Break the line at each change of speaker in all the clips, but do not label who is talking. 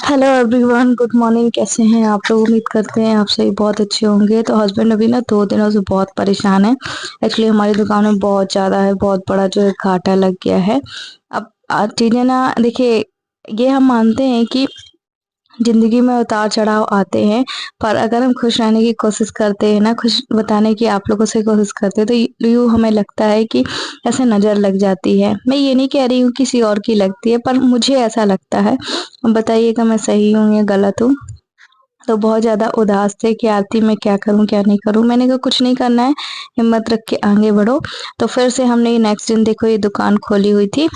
Hello everyone, good morning. कैसे हैं आप लोग? उम्मीद करते हैं आप सभी बहुत अच्छे होंगे। तो हस्बैंड अभी ना 2 दिनों से बहुत परेशान है। एक्चुअली हमारी दुकान में बहुत ज़्यादा है, बहुत बड़ा जो है घाटा लग गया है। अब चीज़ें ना देखिए, ये हम मानते हैं कि ज़िंदगी में उतार-चढ़ाव आते हैं, पर अगर हम खुश रहने की कोशिश करते हैं ना, खुश बताने की आप लोगों से कोशिश करते हैं, तो यूँ हमें लगता है कि ऐसे नज़र लग जाती है। मैं ये नहीं कह रही हूँ किसी और की लगती है, पर मुझे ऐसा लगता है। अब बताइएगा मैं सही हूँ या गलत हूँ? तो बहुत ज़्यादा उदास थे कि आरती मैं क्या करूँ, क्या नहीं करूँ? मैंने कहा कुछ नहीं करना है, हिम्मत रख के आगे बढ़ो। तो फिर से हमने ये नेक्स्ट दिन देखो ये दुकान खोली हुई थी।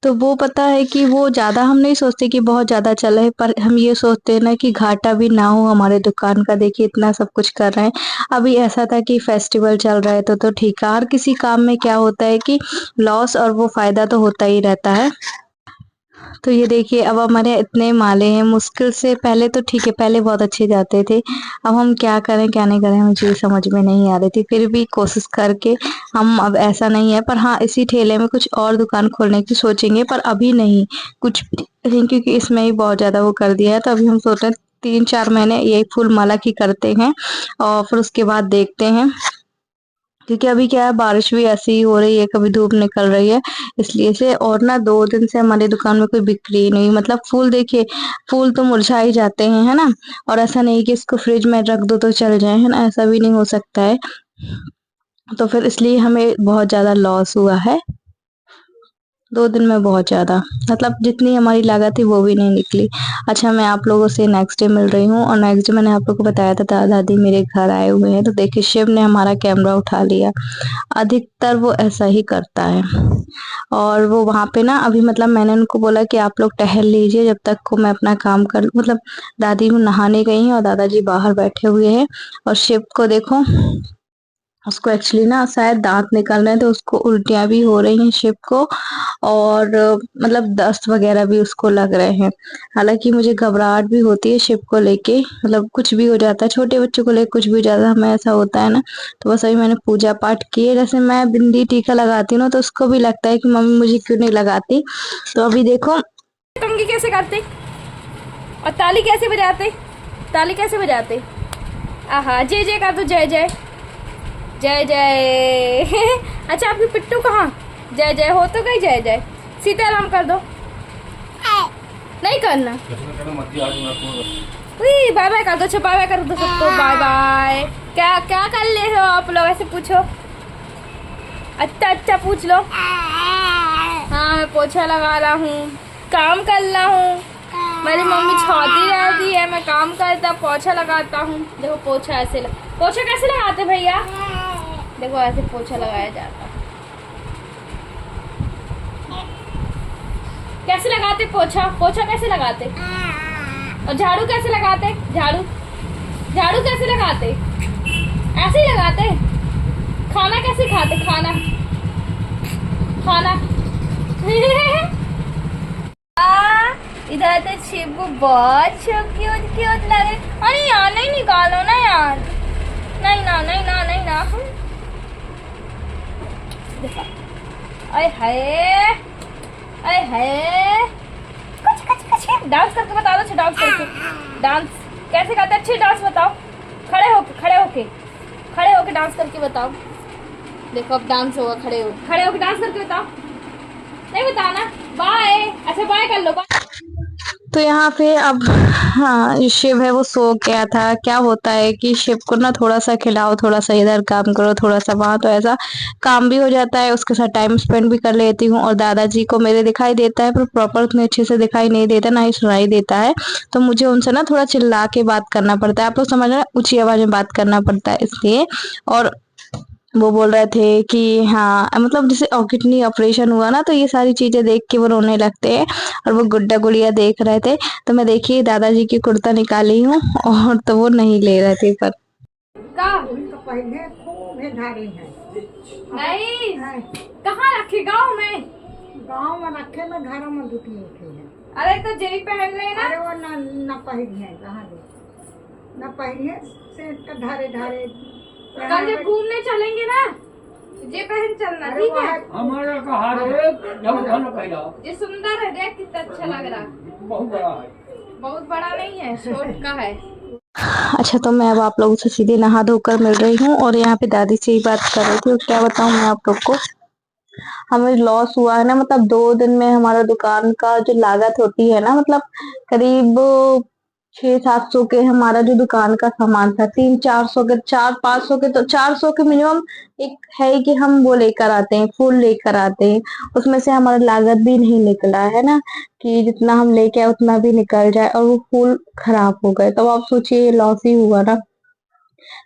तो वो पता है कि वो ज़्यादा हम नहीं सोचते कि बहुत ज़्यादा चले, पर हम ये सोचते हैं ना कि घाटा भी ना हो हमारे दुकान का। देखिए इतना सब कुछ कर रहे हैं। अभी ऐसा था कि फेस्टिवल चल रहा है तो ठीक है। हर किसी काम में क्या होता है कि लॉस और वो फ़ायदा तो होता ही रहता है। तो ये देखिए अब हमारे इतने माले हैं, मुश्किल से पहले तो ठीक है, पहले बहुत अच्छे जाते थे। अब हम क्या करें, क्या नहीं करें, मुझे ये समझ में नहीं आ रही थी। फिर भी कोशिश करके हम अब ऐसा नहीं है, पर हाँ, इसी ठेले में कुछ और दुकान खोलने की सोचेंगे, पर अभी नहीं कुछ भी नहीं, क्योंकि इसमें ही बहुत ज़्यादा वो कर दिया है। तो अभी हम सोच रहे हैं 3-4 महीने यही फूल माला की करते हैं और फिर उसके बाद देखते हैं। क्योंकि अभी क्या है, बारिश भी ऐसी ही हो रही है, कभी धूप निकल रही है, इसलिए से। और ना 2 दिन से हमारी दुकान में कोई बिक्री ही नहीं। मतलब फूल देखिए, फूल तो मुरझा ही जाते हैं, है ना? और ऐसा नहीं कि इसको फ्रिज में रख दो तो चल जाए, है ना? ऐसा भी नहीं हो सकता है। तो फिर इसलिए हमें बहुत ज़्यादा लॉस हुआ है। 2 दिन में बहुत ज़्यादा, मतलब जितनी हमारी लागत थी वो भी नहीं निकली। अच्छा, मैं आप लोगों से नेक्स्ट डे मिल रही हूँ और नेक्स्ट डे मैंने आप लोगों को बताया था दादा-दादी मेरे घर आए हुए हैं। तो देखिए शिव ने हमारा कैमरा उठा लिया। अधिकतर वो ऐसा ही करता है। और वो वहाँ पे ना अभी, मतलब मैंने उनको बोला कि आप लोग टहल लीजिए जब तक को मैं अपना काम कर लूँ। मतलब दादी नहाने गई हैं और दादाजी बाहर बैठे हुए हैं। और शिव को देखो, उसको एक्चुअली ना शायद दांत निकल रहे हैं, तो उसको उल्टियाँ भी हो रही हैं शिव को। और मतलब दस्त वगैरह भी उसको लग रहे हैं। हालाँकि मुझे घबराहट भी होती है शिव को लेके, मतलब कुछ भी हो जाता है, छोटे बच्चों को लेके कुछ भी हो जाता है, हमें ऐसा होता है ना। तो बस अभी मैंने पूजा पाठ किए, जैसे मैं बिंदी टीका लगाती हूँ ना, तो उसको भी लगता है कि मम्मी मुझे क्यों नहीं लगाती। तो अभी देखो
कंघी कैसे करते और ताली कैसे बजाते, ताली कैसे बजाते। आहा, जय जय कर दो, जय जय, जय जय। अच्छा, आपकी पिट्टू कहाँ? जय जय हो तो गई, जय जय। सीताराम कर दो। नहीं करना। बाय बाय कर दो, अच्छा बाय बाय कर दो सबको, बाय बाय। क्या क्या कर ले हो आप लोग, ऐसे पूछो। अच्छा अच्छा पूछ लो। हाँ, मैं पोछा लगा रहा हूँ, काम कर रहा हूँ। मेरी मम्मी छाती रहती है, मैं काम करता पोछा लगाता हूँ। देखो पोछा ऐसे पोछा कैसे लगाते भैया? देखो ऐसे पोछा लगाया जाता है। कैसे लगाते पोछा? पोछा कैसे लगाते? और झाड़ू कैसे लगाते? झाड़ू झाड़ू कैसे लगाते? ऐसे ही लगाते। खाना कैसे खाते? खाना खाना। इधर तो शिबू बहुत क्यूट क्यूट लगे। अरे यार नहीं निकालो ना यार, नहीं ना नहीं ना नहीं ना। देखो, अरे हाय, अरे हाय। कुछ कुछ कुछ डांस करके बता दो, अच्छा डांस करके। डांस कैसे करते? अच्छे डांस बताओ। खड़े होके खड़े होके खड़े होके डांस करके बताओ। देखो अब डांस होगा, खड़े होके डांस करके बताओ। नहीं बताना। बाय, अच्छा बाय कर लो, बाय।
तो यहाँ पे अब हाँ, जो शिव है वो सो गया था। क्या होता है कि शिव को ना थोड़ा सा खिलाओ, थोड़ा सा इधर काम करो, थोड़ा सा वहाँ, तो ऐसा काम भी हो जाता है, उसके साथ टाइम स्पेंड भी कर लेती हूँ। और दादाजी को मेरे दिखाई देता है, पर प्रॉपर उतने अच्छे से दिखाई नहीं देता, ना ही सुनाई देता है। तो मुझे उनसे ना थोड़ा चिल्ला के बात करना पड़ता है। आप लोग समझ रहे हैं, ऊंची आवाज में बात करना पड़ता है इसलिए। और वो बोल रहे थे कि हाँ, मतलब जैसे किडनी ऑपरेशन हुआ ना, तो ये सारी चीजें देख के वो रोने लगते हैं। और वो गुड्डा गुड़िया देख रहे थे। तो मैं देखिए दादाजी की कुर्ता निकाली हूँ, और तो वो नहीं ले रहे थे पर।
का उनका पहले खूब धारी है। नहीं, कहाँ रखे? गाँव में? गाँव में रखे में घरों में दुखी उठी है। अरे तो जेई पहन ले ना। अरे वो न पहनी है, कहाँ दे न पहनी है से धारे धारे। कल जब घूमने चलेंगे ना, ये पहन चलना, ठीक है?
हमारा कहा रे जब धन कैला
ये सुंदर है, देख कितना अच्छा लग रहा है।
बहुत बड़ा है।
बहुत बड़ा नहीं है, छोट का है।
अच्छा, तो मैं अब आप लोगों से सीधे नहा धोकर मिल रही हूँ और यहाँ पे दादी से ही बात कर रही थी। और क्या बताऊँ मैं आप लोग को, हमें लॉस हुआ है ना, मतलब 2 दिन में हमारा दुकान का जो लागत होती है ना, मतलब करीब 600-700 के हमारा जो दुकान का सामान था, 300-400 के, 400-500 के, तो 400 के मिनिमम एक है कि हम वो लेकर आते हैं, फूल लेकर आते हैं। उसमें से हमारा लागत भी नहीं निकला है ना, कि जितना हम लेके आए उतना भी निकल जाए और वो फूल खराब हो गए, तो आप सोचिए लॉस ही हुआ ना।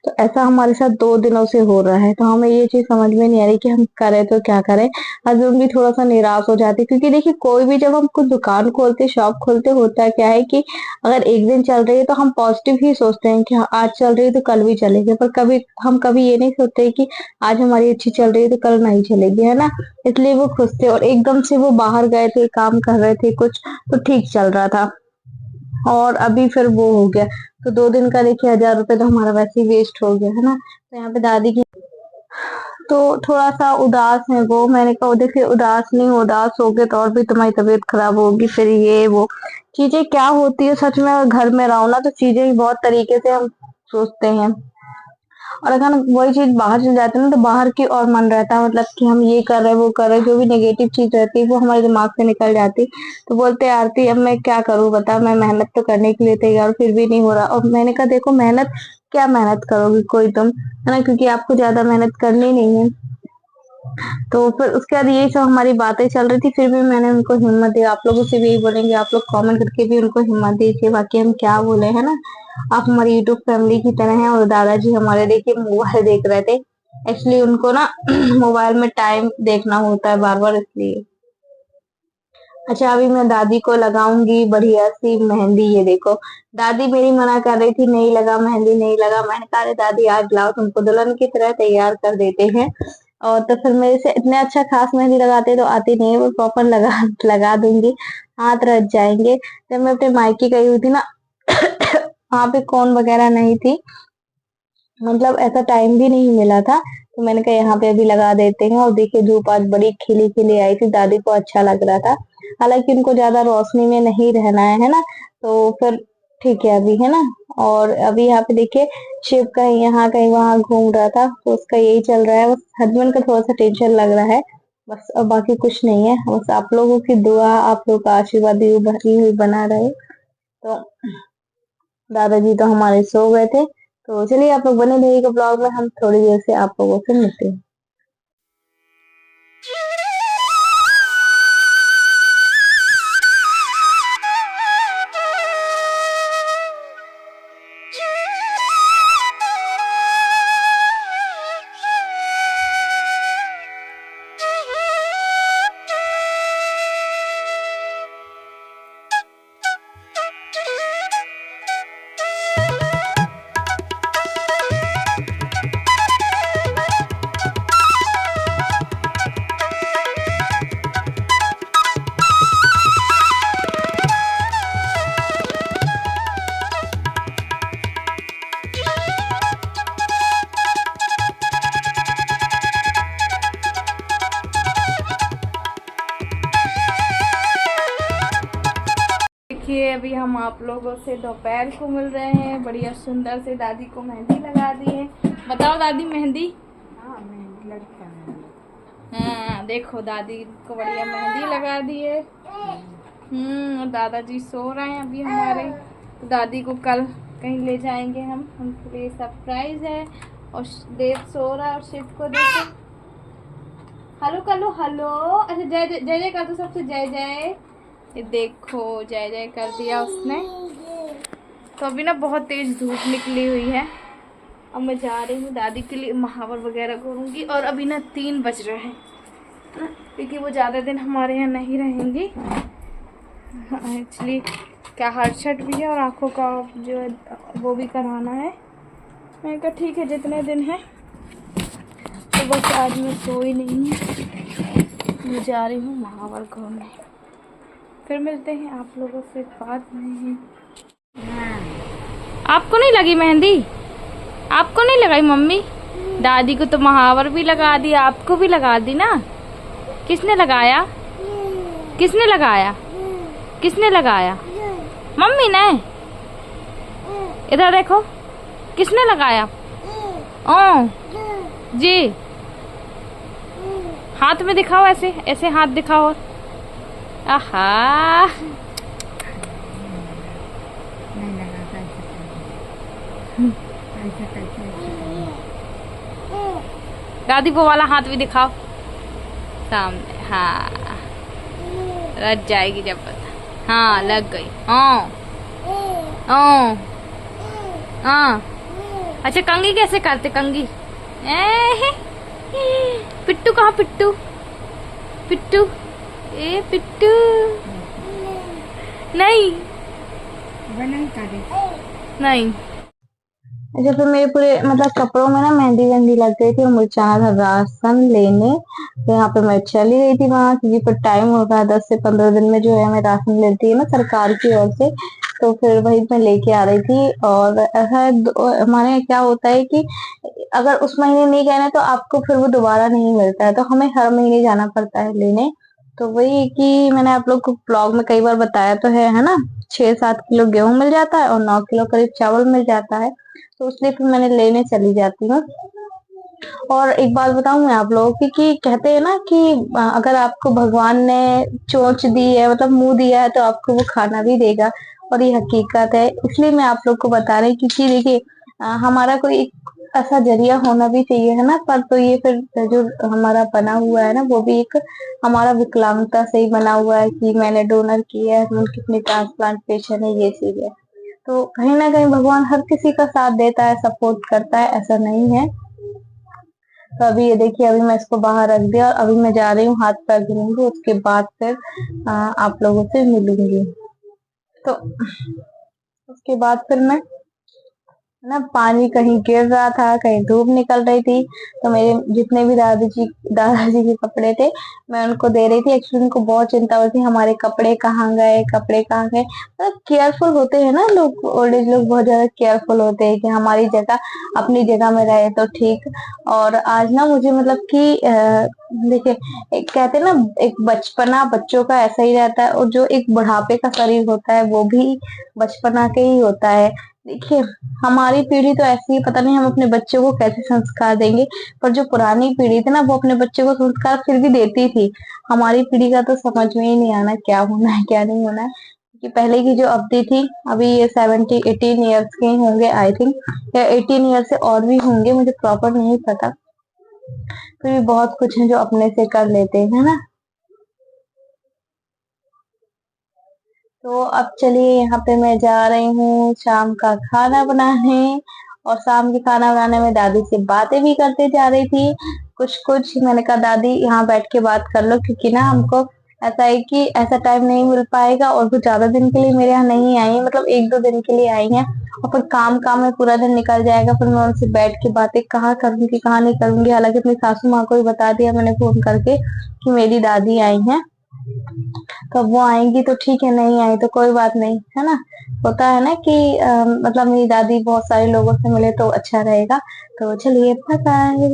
तो ऐसा हमारे साथ 2 दिनों से हो रहा है, तो हमें ये चीज समझ में नहीं आ रही कि हम करें तो क्या करें। हस्बैंड भी थोड़ा सा निराश हो जाते, क्योंकि देखिए कोई भी जब हम कुछ दुकान खोलते, शॉप खोलते, होता क्या है कि अगर एक दिन चल रही है तो हम पॉजिटिव ही सोचते हैं कि हाँ, आज चल रही है तो कल भी चलेगी, पर कभी ये नहीं सोचते कि आज हमारी अच्छी चल रही है तो कल नहीं चलेगी, है ना। इसलिए वो खुश थे और एकदम से वो बाहर गए थे, काम कर रहे थे कुछ, तो ठीक चल रहा था और अभी फिर वो हो गया। तो 2 दिन का देखिए 1000 रुपए तो हमारा वैसे ही वेस्ट हो गया, है ना। तो यहाँ पे दादी की तो थोड़ा सा उदास है वो। मैंने कहा देखिए उदास नहीं, उदास हो गए तो और भी तुम्हारी तबीयत खराब होगी, फिर ये वो चीजें क्या होती है सच में। अगर घर में रहो ना तो चीजें ही बहुत तरीके से हम सोचते हैं, और अगर हम वही चीज बाहर चले जाते हैं ना तो बाहर की और मन रहता है, मतलब कि हम ये कर रहे हैं वो कर रहे हैं, जो भी नेगेटिव चीज रहती है वो हमारे दिमाग से निकल जाती। तो बोलते हैं आरती अब मैं क्या करूं बता, मैं मेहनत तो करने के लिए तैयार फिर भी नहीं हो रहा। और मैंने कहा देखो मेहनत क्या मेहनत करोगी कोई तुम, है ना, क्योंकि आपको ज्यादा मेहनत करनी नहीं है। तो फिर उसके बाद यही सब हमारी बातें चल रही थी, फिर भी मैंने उनको हिम्मत दी। आप लोगों से भी यही बोलेंगे, आप लोग कमेंट करके भी उनको हिम्मत दीजिए, बाकी हम क्या बोले, है ना। आप हमारी यूट्यूब फैमिली की तरह हैं। और दादाजी हमारे देखिए मोबाइल देख रहे थे, एक्चुअली उनको ना मोबाइल में टाइम देखना होता है बार बार, इसलिए। अच्छा, अभी मैं दादी को लगाऊंगी बढ़िया सी मेहंदी। ये देखो दादी मेरी मना कर रही थी, नहीं लगा मेहंदी, नहीं लगा। मैंने कहा अरे दादी आज लाओ, तुमको दुल्हन की तरह तैयार कर देते हैं। और तो फिर मेरे से इतने अच्छा खास मेहंदी लगाते तो आती नहीं है, वो प्रॉपर लगा लगा दूंगी, हाथ रच जाएंगे। जब मैं अपने मायके गई हुई थी ना वहां पे कौन वगैरह नहीं थी, मतलब ऐसा टाइम भी नहीं मिला था, तो मैंने कहा यहाँ पे अभी लगा देते हैं। और देखिए धूप आज बड़ी खिली खिली आई थी, दादी को अच्छा लग रहा था। हालांकि उनको ज्यादा रोशनी में नहीं रहना है ना, तो फिर ठीक है अभी, है ना। और अभी यहाँ पे देखिए शिव कहीं यहाँ कहीं वहां घूम रहा था, तो उसका यही चल रहा है। बस हस्बैंड का थोड़ा सा टेंशन लग रहा है बस, और बाकी कुछ नहीं है। बस आप लोगों की दुआ, आप लोगों का आशीर्वाद यूं ही बना रहे। तो दादाजी तो हमारे सो गए थे। तो चलिए आप लोग बने रहिएगा ब्लॉग में, हम थोड़ी देर से आप लोगों से मिलते हैं।
देखिए अभी हम आप लोगों से दोपहर को मिल रहे हैं। बढ़िया सुंदर से दादी को मेहंदी लगा दी है। बताओ दादी मेहंदी। हाँ देखो दादी को बढ़िया मेहंदी लगा दी है। दादाजी सो रहे हैं अभी हमारे। तो दादी को कल कहीं ले जाएंगे हम, उनके लिए सरप्राइज है। और देव सो रहा है और शिव को देखो हेलो कर लो, हेलो। अच्छा जय जय जय जय कर दो सबसे, जय जय। ये देखो जय जय कर दिया उसने। तो अभी ना बहुत तेज धूप निकली हुई है। अब मैं जा रही हूँ दादी के लिए महावर वगैरह करूँगी। और अभी ना 3 बज रहे हैं, क्योंकि वो ज़्यादा दिन हमारे यहाँ नहीं रहेंगी। एक्चुअली क्या हर्षट भी है और आँखों का जो है वो भी कराना है। मैंने कहा ठीक है जितने दिन है। तो बस आज मैं सोई नहीं है, मैं जा रही हूँ महावर घूमने। फिर मिलते हैं आप लोगों से बाद में। आपको नहीं लगी मेहंदी? आपको नहीं लगाई मम्मी? दादी को तो महावर भी लगा दिया, आपको भी लगा दी ना। किसने लगाया? किसने लगाया? किसने लगाया? मम्मी ने। इधर देखो, किसने लगाया? ओ जी, हाथ में दिखाओ, ऐसे ऐसे हाथ दिखाओ। आहा, दादी वो वाला हाथ भी दिखाओ सामने। हाँ, लग जाएगी जब पता। हाँ लग गई। ओ ओ हाँ। अच्छा कंघी कैसे करते? कंघी पिट्टू कहाँ? पिट्टू पिट्टू ए पिट्टू नहीं नहीं।
अच्छा फिर मेरे पूरे मतलब कपड़ों में ना मेहंदी वेहंदी लग गई थी, मुझे जाना था राशन लेने। तो यहाँ पे मैं चली गई थी वहां, क्योंकि फिर टाइम होता है 10 से 15 दिन में जो है हमें राशन लेती है ना सरकार की ओर से। तो फिर वही मैं लेके आ रही थी। और ऐसा हमारे यहाँ क्या होता है कि अगर उस महीने नहीं गए ना तो आपको फिर वो दोबारा नहीं मिलता है, तो हमें हर महीने जाना पड़ता है लेने। तो वही कि मैंने आप लोग को ब्लॉग में कई बार बताया तो है ना, 6-7 किलो गेहूं मिल जाता है और 9 किलो करीब चावल मिल जाता है। तो इसलिए फिर मैंने लेने चली जाती हूँ। और एक बात बताऊं मैं आप लोगों की, कि कहते हैं ना कि अगर आपको भगवान ने चोंच दी है, मतलब मुंह दिया है, तो आपको वो खाना भी देगा। और ये हकीकत है, इसलिए मैं आप लोग को बता रही हूँ, क्योंकि देखिए हमारा कोई एक ऐसा जरिया होना भी चाहिए है ना। पर तो ये फिर जो हमारा बना हुआ है ना, वो भी एक हमारा विकलांगता से ही बना हुआ है कि मैंने डोनर किया है, मन कितनी ट्रांसप्लांटेशन है, ये चीज है। तो कहीं ना कहीं भगवान हर किसी का साथ देता है, सपोर्ट करता है, ऐसा नहीं है। तो अभी ये देखिए, अभी मैं इसको बाहर रख दिया और अभी मैं जा रही हूँ हाथ पैर धुलूंगी, उसके बाद फिर आप लोगों से मिलूंगी। तो उसके बाद फिर मैं ना, पानी कहीं गिर रहा था, कहीं धूप निकल रही थी, तो मेरे जितने भी दादाजी के कपड़े थे मैं उनको दे रही थी। एक्चुअली उनको बहुत चिंता होती थी, हमारे कपड़े कहाँ गए, कपड़े कहाँ गए। मतलब केयरफुल होते हैं ना लोग, ओल्ड एज लोग बहुत ज्यादा केयरफुल होते हैं कि हमारी जगह अपनी जगह में रहे तो ठीक। और आज ना मुझे मतलब कि देखिए, एक कहते हैं ना, एक बचपना बच्चों का ऐसा ही रहता है, और जो एक बुढ़ापे का शरीर होता है वो भी बचपना के ही होता है। देखिए, हमारी पीढ़ी तो ऐसी है, पता नहीं हम अपने बच्चों को कैसे संस्कार देंगे। पर जो पुरानी पीढ़ी थी ना, वो अपने बच्चों को संस्कार फिर भी देती थी। हमारी पीढ़ी का तो समझ में ही नहीं आना क्या होना है क्या नहीं होना है। कि पहले की जो अवधि थी, अभी ये 17-18 ईयर्स के ही होंगे आई थिंक, या 18 ईयर से और भी होंगे, मुझे प्रॉपर नहीं पता। फिर भी बहुत कुछ है जो अपने से कर लेते हैं, है ना। तो अब चलिए, यहाँ पे मैं जा रही हूँ शाम का खाना बनाने। और शाम के खाना बनाने में दादी से बातें भी करते जा रही थी कुछ कुछ। मैंने कहा दादी यहाँ बैठ के बात कर लो, क्योंकि ना हमको ऐसा है कि ऐसा टाइम नहीं मिल पाएगा, और वो ज्यादा दिन के लिए मेरे यहाँ नहीं आई है, मतलब 1-2 दिन के लिए आई है। और फिर काम काम में पूरा दिन निकल जाएगा, फिर मैं उनसे बैठ के बातें कहाँ करूंगी कहाँ नहीं करूंगी। हालांकि अपनी सासू माँ को भी बता दिया मैंने फोन करके कि मेरी दादी आई है। तो अब वो आएंगी तो ठीक है, नहीं आई तो कोई बात नहीं, है ना। होता है ना कि मतलब मेरी दादी बहुत सारे लोगों से मिले तो अच्छा रहेगा। तो चलिए, बाय बाय।